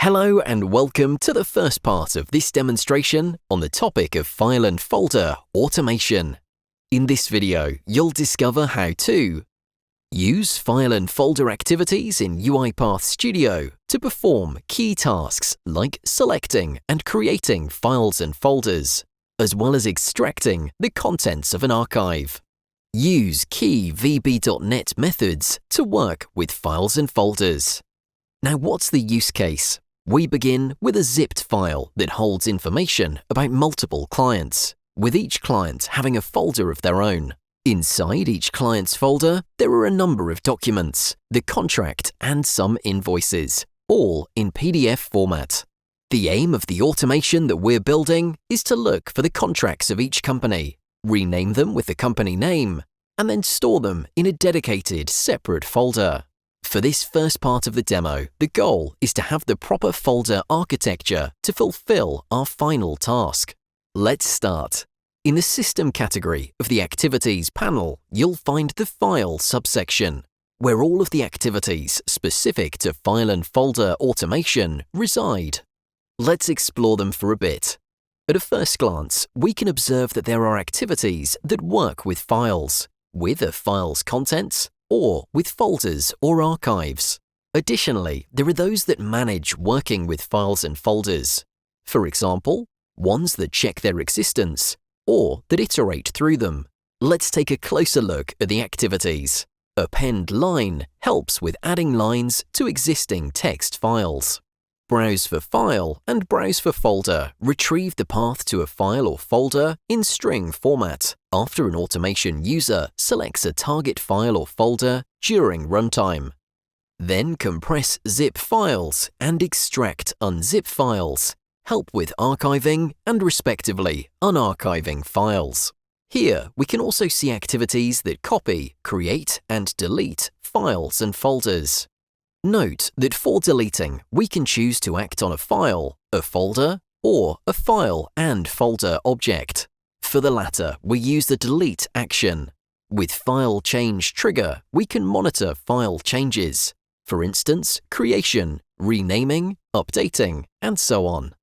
Hello and welcome to the first part of this demonstration on the topic of file and folder automation. In this video, you'll discover how to use file and folder activities in UiPath Studio to perform key tasks like selecting and creating files and folders, as well as extracting the contents of an archive. Use key VB.NET methods to work with files and folders. Now, what's the use case? We begin with a zipped file that holds information about multiple clients, with each client having a folder of their own. Inside each client's folder, there are a number of documents, the contract and some invoices, all in PDF format. The aim of the automation that we're building is to look for the contracts of each company, rename them with the company name, and then store them in a dedicated separate folder. For this first part of the demo, the goal is to have the proper folder architecture to fulfill our final task. Let's start. In the System category of the Activities panel, you'll find the File subsection, where all of the activities specific to file and folder automation reside. Let's explore them for a bit. At a first glance, we can observe that there are activities that work with files, with a file's contents, or with folders or archives. Additionally, there are those that manage working with files and folders. For example, ones that check their existence, or that iterate through them. Let's take a closer look at the activities. Append line helps with adding lines to existing text files. Browse for file and browse for folder retrieve the path to a file or folder in string format after an automation user selects a target file or folder during runtime. Then compress zip files and extract unzip files, help with archiving and respectively unarchiving files. Here we can also see activities that copy, create and delete files and folders. Note that for deleting, we can choose to act on a file, a folder, or a file and folder object. For the latter, we use the delete action. With file change trigger, we can monitor file changes. For instance, creation, renaming, updating, and so on.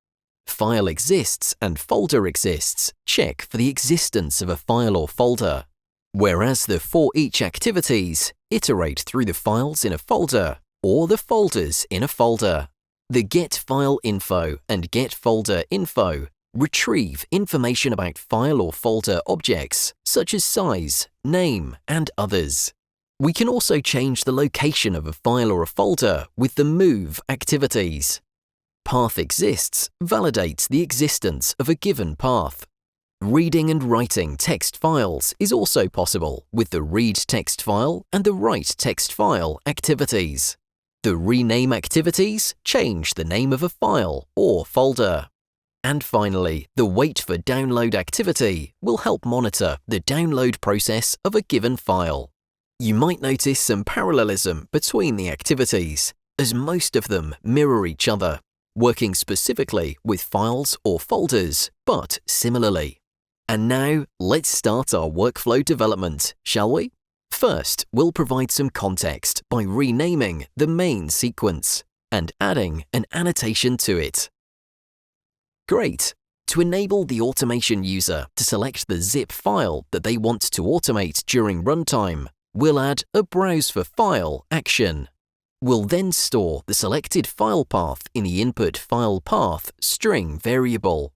File exists and folder exists. Check for the existence of a file or folder. Whereas the for each activities iterate through the files in a folder or the folders in a folder. The get file info and get folder info retrieve information about file or folder objects such as size, name, and others. We can also change the location of a file or a folder with the move activities. Path exists validates the existence of a given path. Reading and writing text files is also possible with the read text file and the write text file activities. The rename activities change the name of a file or folder. And finally, the wait for download activity will help monitor the download process of a given file. You might notice some parallelism between the activities, as most of them mirror each other, working specifically with files or folders, but similarly. And now, let's start our workflow development, shall we? First, we'll provide some context by renaming the main sequence and adding an annotation to it. Great! To enable the automation user to select the zip file that they want to automate during runtime, we'll add a browse for file action. We'll then store the selected file path in the input file path string variable.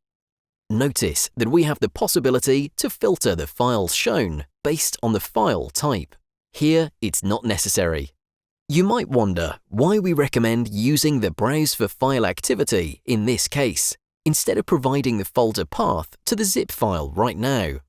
Notice that we have the possibility to filter the files shown based on the file type. Here, it's not necessary. You might wonder why we recommend using the browse for file activity in this case, instead of providing the folder path to the zip file right now.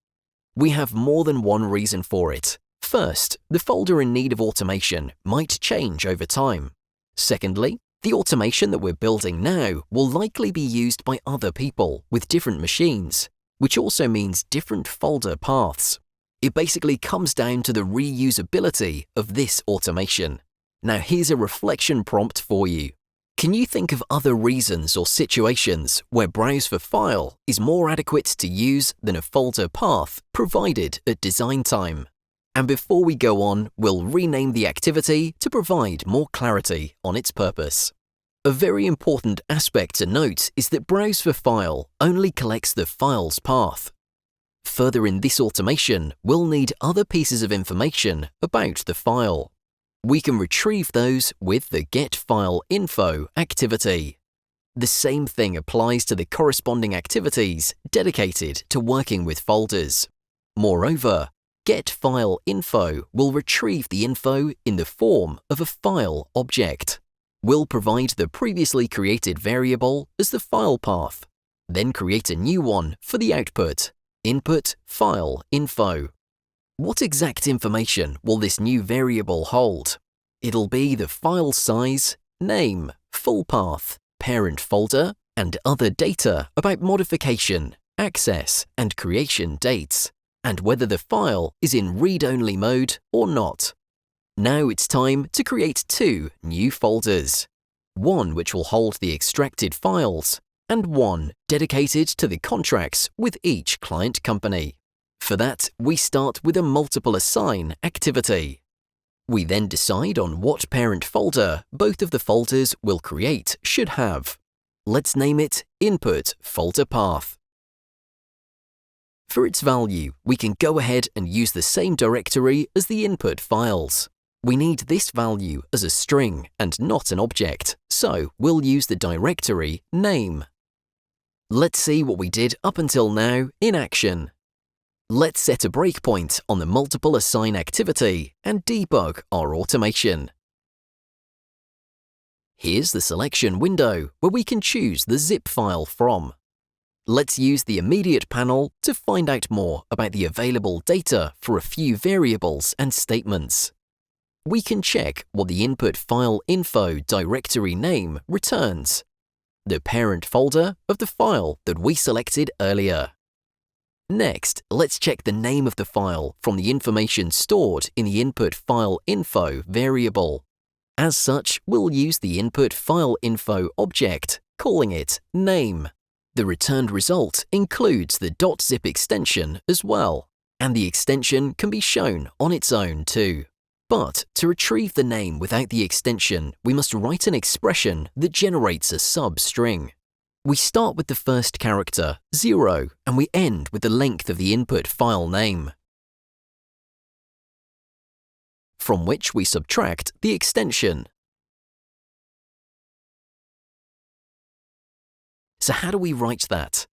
We have more than one reason for it. First, the folder in need of automation might change over time. Secondly, the automation that we're building now will likely be used by other people with different machines, which also means different folder paths. It basically comes down to the reusability of this automation. Now here's a reflection prompt for you. Can you think of other reasons or situations where browse for file is more adequate to use than a folder path provided at design time? And before we go on, we'll rename the activity to provide more clarity on its purpose. A very important aspect to note is that Browse for File only collects the file's path. Further in this automation, we'll need other pieces of information about the file. We can retrieve those with the getFileInfo activity. The same thing applies to the corresponding activities dedicated to working with folders. Moreover, getFileInfo will retrieve the info in the form of a file object. We'll provide the previously created variable as the file path, then create a new one for the output, input file info. What exact information will this new variable hold? It'll be the file size, name, full path, parent folder, and other data about modification, access, and creation dates, and whether the file is in read-only mode or not. Now it's time to create two new folders, one which will hold the extracted files, and one dedicated to the contracts with each client company. For that, we start with a multiple assign activity. We then decide on what parent folder both of the folders we'll create should have. Let's name it Input Folder Path. For its value, we can go ahead and use the same directory as the input files. We need this value as a string and not an object, so we'll use the directory name. Let's see what we did up until now in action. Let's set a breakpoint on the multiple assign activity and debug our automation. Here's the selection window where we can choose the zip file from. Let's use the immediate panel to find out more about the available data for a few variables and statements. We can check what the input file info directory name returns, the parent folder of the file that we selected earlier. Next, let's check the name of the file from the information stored in the input file info variable. As such, we'll use the input file info object, calling it name. The returned result includes the .zip extension as well, and the extension can be shown on its own too. But to retrieve the name without the extension, we must write an expression that generates a substring. We start with the first character, 0, and we end with the length of the input file name, from which we subtract the extension. So how do we write that?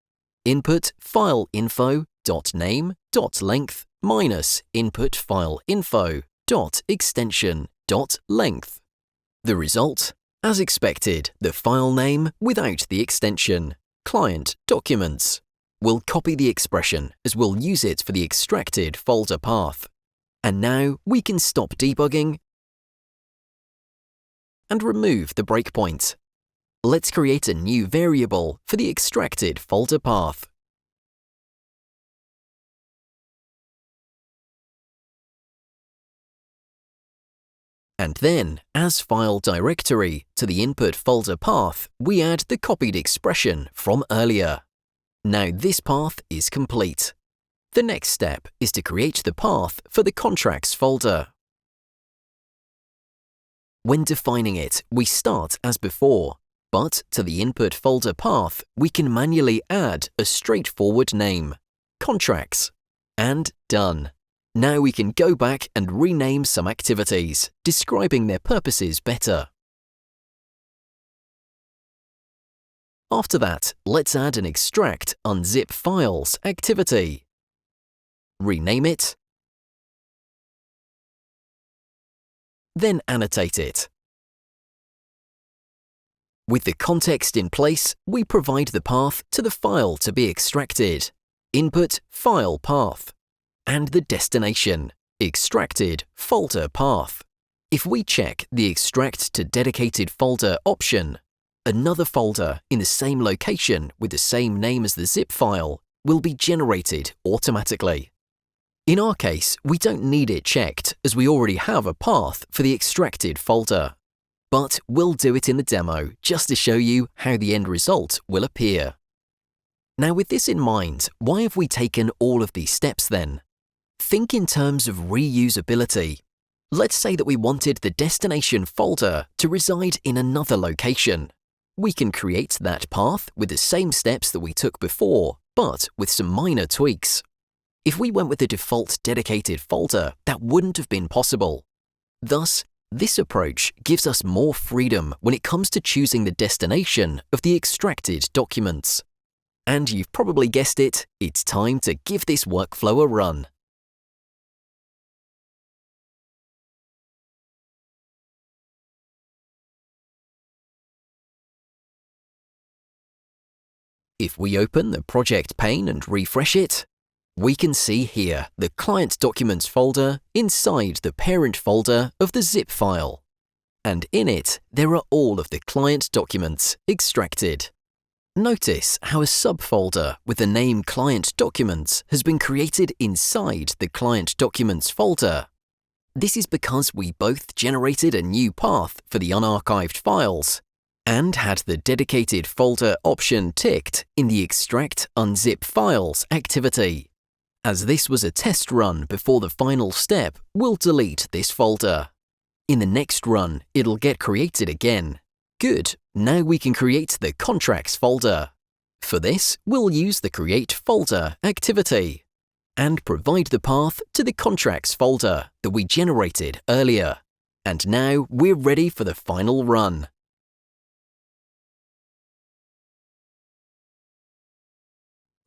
Input file info.name.length minus input file info.extension.length. The result? As expected, the file name without the extension, client documents. We'll copy the expression as we'll use it for the extracted folder path. And now we can stop debugging and remove the breakpoint. Let's create a new variable for the extracted folder path. And then, as file directory to the input folder path, we add the copied expression from earlier. Now this path is complete. The next step is to create the path for the contracts folder. When defining it, we start as before, but to the input folder path, we can manually add a straightforward name, contracts, and done. Now we can go back and rename some activities, describing their purposes better. After that, let's add an extract unzip files activity. Rename it, then annotate it. With the context in place, we provide the path to the file to be extracted, input file path, and the destination, extracted folder path. If we check the extract to dedicated folder option, another folder in the same location with the same name as the zip file will be generated automatically. In our case, we don't need it checked as we already have a path for the extracted folder. But we'll do it in the demo just to show you how the end result will appear. Now with this in mind, why have we taken all of these steps then? Think in terms of reusability. Let's say that we wanted the destination folder to reside in another location. we can create that path with the same steps that we took before, but with some minor tweaks. If we went with the default dedicated folder, that wouldn't have been possible. Thus, this approach gives us more freedom when it comes to choosing the destination of the extracted documents. And you've probably guessed it, it's time to give this workflow a run. If we open the project pane and refresh it, we can see here the Client Documents folder inside the parent folder of the zip file. And in it, there are all of the client documents extracted. Notice how a subfolder with the name Client Documents has been created inside the Client Documents folder. This is because we both generated a new path for the unarchived files and had the dedicated folder option ticked in the Extract Unzip Files activity. As this was a test run before the final step, we'll delete this folder. In the next run, it'll get created again. Good, now we can create the Contracts folder. For this, we'll use the Create Folder activity and provide the path to the Contracts folder that we generated earlier. And now we're ready for the final run.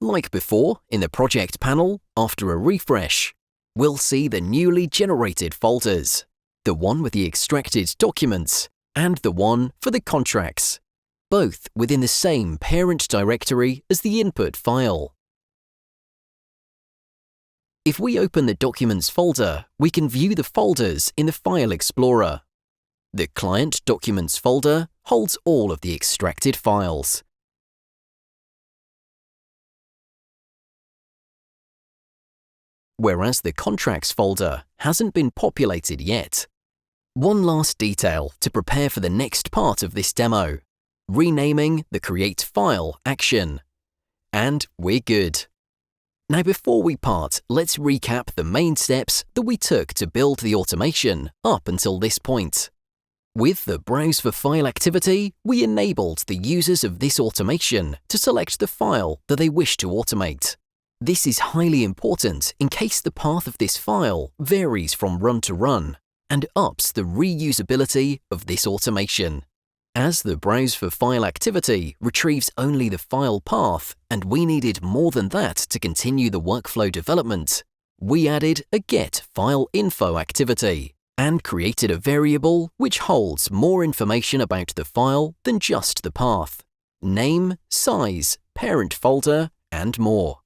Like before, in the project panel, after a refresh, we'll see the newly generated folders, the one with the extracted documents and the one for the contracts, both within the same parent directory as the input file. If we open the Documents folder, we can view the folders in the File Explorer. The Client Documents folder holds all of the extracted files. Whereas the Contracts folder hasn't been populated yet. One last detail to prepare for the next part of this demo: renaming the Create File action. And we're good. Now before we part, let's recap the main steps that we took to build the automation up until this point. With the Browse for File activity, we enabled the users of this automation to select the file that they wish to automate. This is highly important in case the path of this file varies from run to run and ups the reusability of this automation. As the Browse for File activity retrieves only the file path and we needed more than that to continue the workflow development, we added a Get File Info activity and created a variable which holds more information about the file than just the path: name, size, parent folder, and more.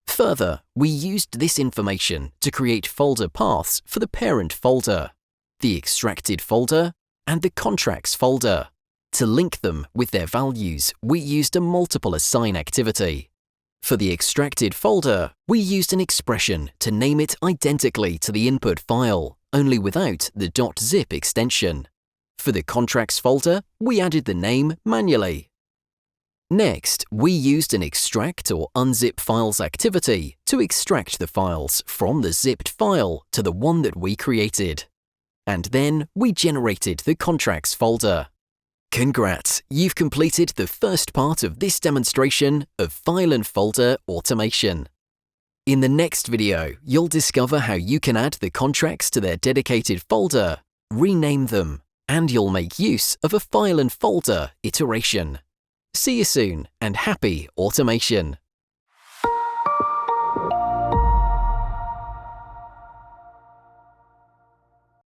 Further, we used this information to create folder paths for the parent folder, the extracted folder, and the contracts folder. To link them with their values, we used a multiple assign activity. For the extracted folder, we used an expression to name it identically to the input file, only without the .zip extension. For the contracts folder, we added the name manually. Next, we used an Extract or Unzip Files activity to extract the files from the zipped file to the one that we created. And then we generated the Contracts folder. Congrats, you've completed the first part of this demonstration of file and folder automation. In the next video, you'll discover how you can add the contracts to their dedicated folder, rename them, and you'll make use of a file and folder iteration. See you soon, and happy automation!